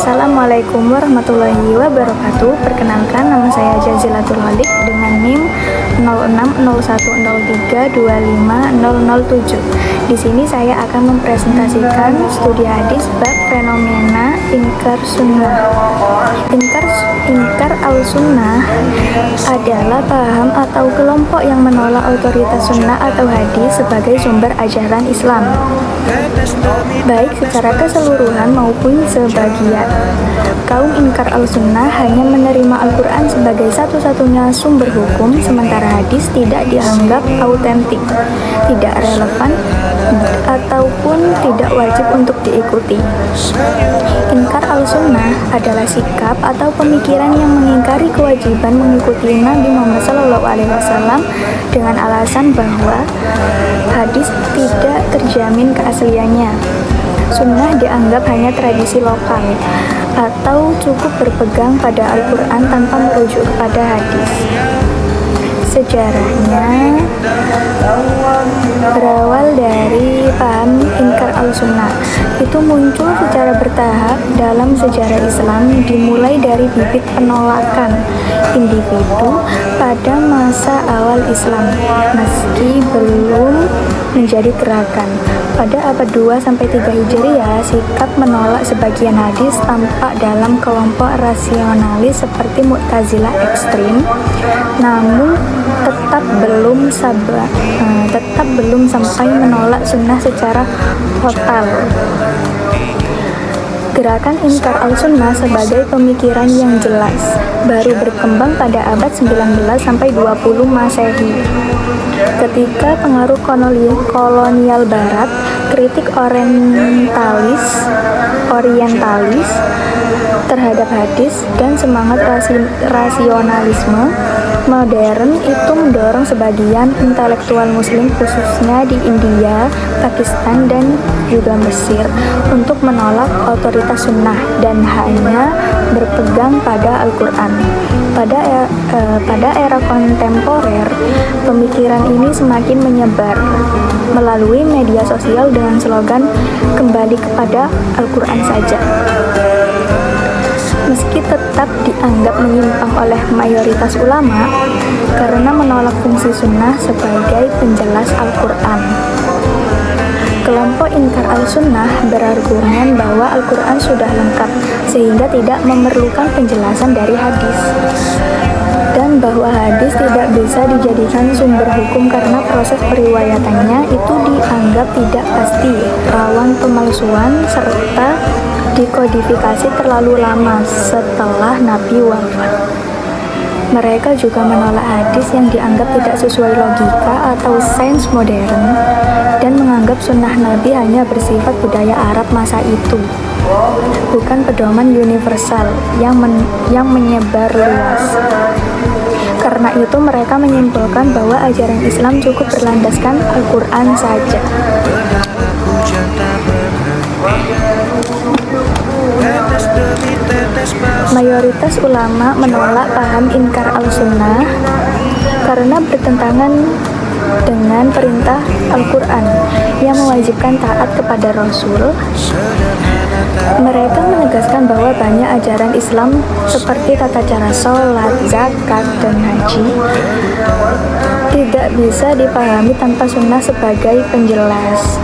Assalamualaikum warahmatullahi wabarakatuh. Perkenalkan, nama saya Jazilatul Halik dengan NIM 060103250007. Di sini saya akan mempresentasikan studi hadis bab fenomena inkar sunnah. Inkar al-sunnah adalah paham atau kelompok yang menolak otoritas sunnah atau hadis sebagai sumber ajaran Islam, baik secara keseluruhan maupun sebagian. Kaum inkar al-sunnah hanya menerima Al-Quran sebagai satu-satunya sumber hukum, sementara hadis tidak dianggap autentik, tidak relevan, ataupun tidak wajib untuk diikuti. Inkar al-sunnah adalah sikap atau pemikiran yang mengingkari kewajiban mengikuti Nabi Muhammad SAW dengan alasan bahwa hadis tidak terjamin keasliannya. Sunnah dianggap hanya tradisi lokal atau cukup berpegang pada Al-Quran tanpa merujuk kepada hadis. Sejarahnya berawal dari paham inkar al-sunnah. Itu muncul secara bertahap dalam sejarah Islam, dimulai dari bibit penolakan individu pada masa awal Islam, meski belum menjadi gerakan. Pada abad 2-3 Hijriah, sikap menolak sebagian hadis tampak dalam kelompok rasionalis seperti Mu'tazilah ekstrim, namun tetap belum sampai menolak sunnah secara total. Gerakan inkar al-sunnah sebagai pemikiran yang jelas baru berkembang pada abad 19-20 Masehi. Ketika pengaruh kolonial barat, kritik orientalis terhadap hadis, dan semangat rasionalisme modern itu mendorong sebagian intelektual muslim khususnya di India, Pakistan, dan juga Mesir untuk menolak otoritas sunnah dan hanya berpegang pada Al-Quran. Pada era kontemporer, pemikiran ini semakin menyebar melalui media sosial dengan slogan "Kembali kepada Al-Quran saja". Meski tetap dianggap menyimpang oleh mayoritas ulama karena menolak fungsi sunnah sebagai penjelas Al-Quran. Kelompok inkar al-sunnah berargumen bahwa Al-Quran sudah lengkap sehingga tidak memerlukan penjelasan dari hadis, dan bahwa hadis tidak bisa dijadikan sumber hukum karena proses periwayatannya itu dianggap tidak pasti, rawan pemalsuan, serta dikodifikasi terlalu lama setelah Nabi wafat. Mereka juga menolak hadis yang dianggap tidak sesuai logika atau sains modern dan menganggap sunnah Nabi hanya bersifat budaya Arab masa itu, bukan pedoman universal yang menyebar luas. Karena itu mereka menyimpulkan bahwa ajaran Islam cukup berlandaskan Al-Quran saja. Mayoritas ulama menolak paham inkar al-sunnah karena bertentangan dengan perintah Al-Quran yang mewajibkan taat kepada Rasul. Mereka menegaskan bahwa banyak ajaran Islam seperti tata cara sholat, zakat, dan haji tidak bisa dipahami tanpa sunnah sebagai penjelas.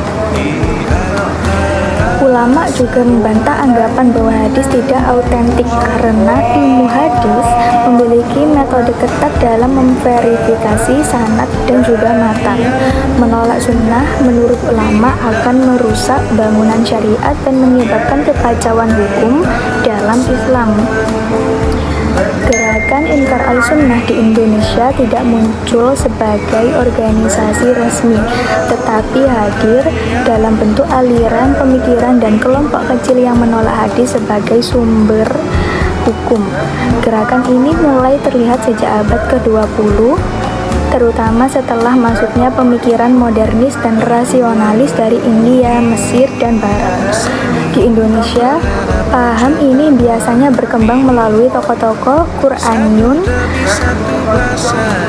Ulama juga membantah anggapan bahwa hadis tidak autentik karena ilmu hadis memiliki metode ketat dalam memverifikasi sanad dan juga matan. Menolak sunnah menurut ulama akan merusak bangunan syariat dan menyebabkan kekacauan hukum dalam Islam. Gerakan inkar al-sunnah di Indonesia tidak muncul sebagai organisasi resmi, tetapi hadir dalam bentuk aliran pemikiran dan kelompok kecil yang menolak hadis sebagai sumber hukum. Gerakan ini mulai terlihat sejak abad ke-20, terutama setelah masuknya pemikiran modernis dan rasionalis dari India, Mesir, dan Barat. Di Indonesia, paham ini biasanya berkembang melalui tokoh-tokoh Qur'aniyun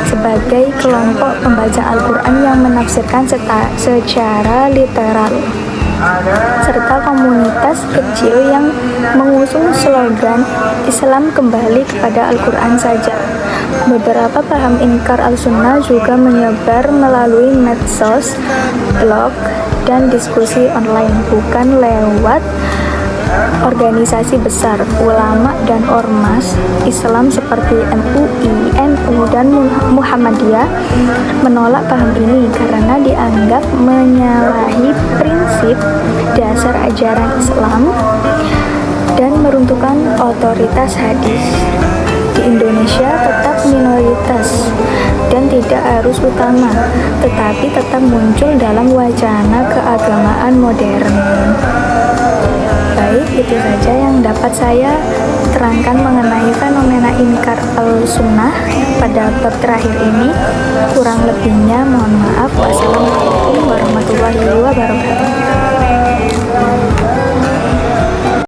sebagai kelompok pembaca Al-Quran yang menafsirkan secara literal, serta komunitas kecil yang mengusung mengusung slogan Islam kembali kepada Al-Quran saja. Beberapa paham inkar al-sunnah juga menyebar melalui medsos, blog, dan diskusi online, bukan lewat organisasi besar. Ulama dan ormas Islam seperti MUI, NU, dan Muhammadiyah menolak paham ini karena dianggap menyalahi prinsip dasar ajaran Islam dan meruntuhkan otoritas hadis. Di Indonesia tetap minoritas dan tidak harus utama, tetapi tetap muncul dalam wacana keagamaan modern. Baik, itu saja yang dapat saya terangkan mengenai fenomena inkar al-sunnah pada bab terakhir ini. Kurang lebihnya mohon maaf. Wassalamualaikum warahmatullahi wabarakatuh.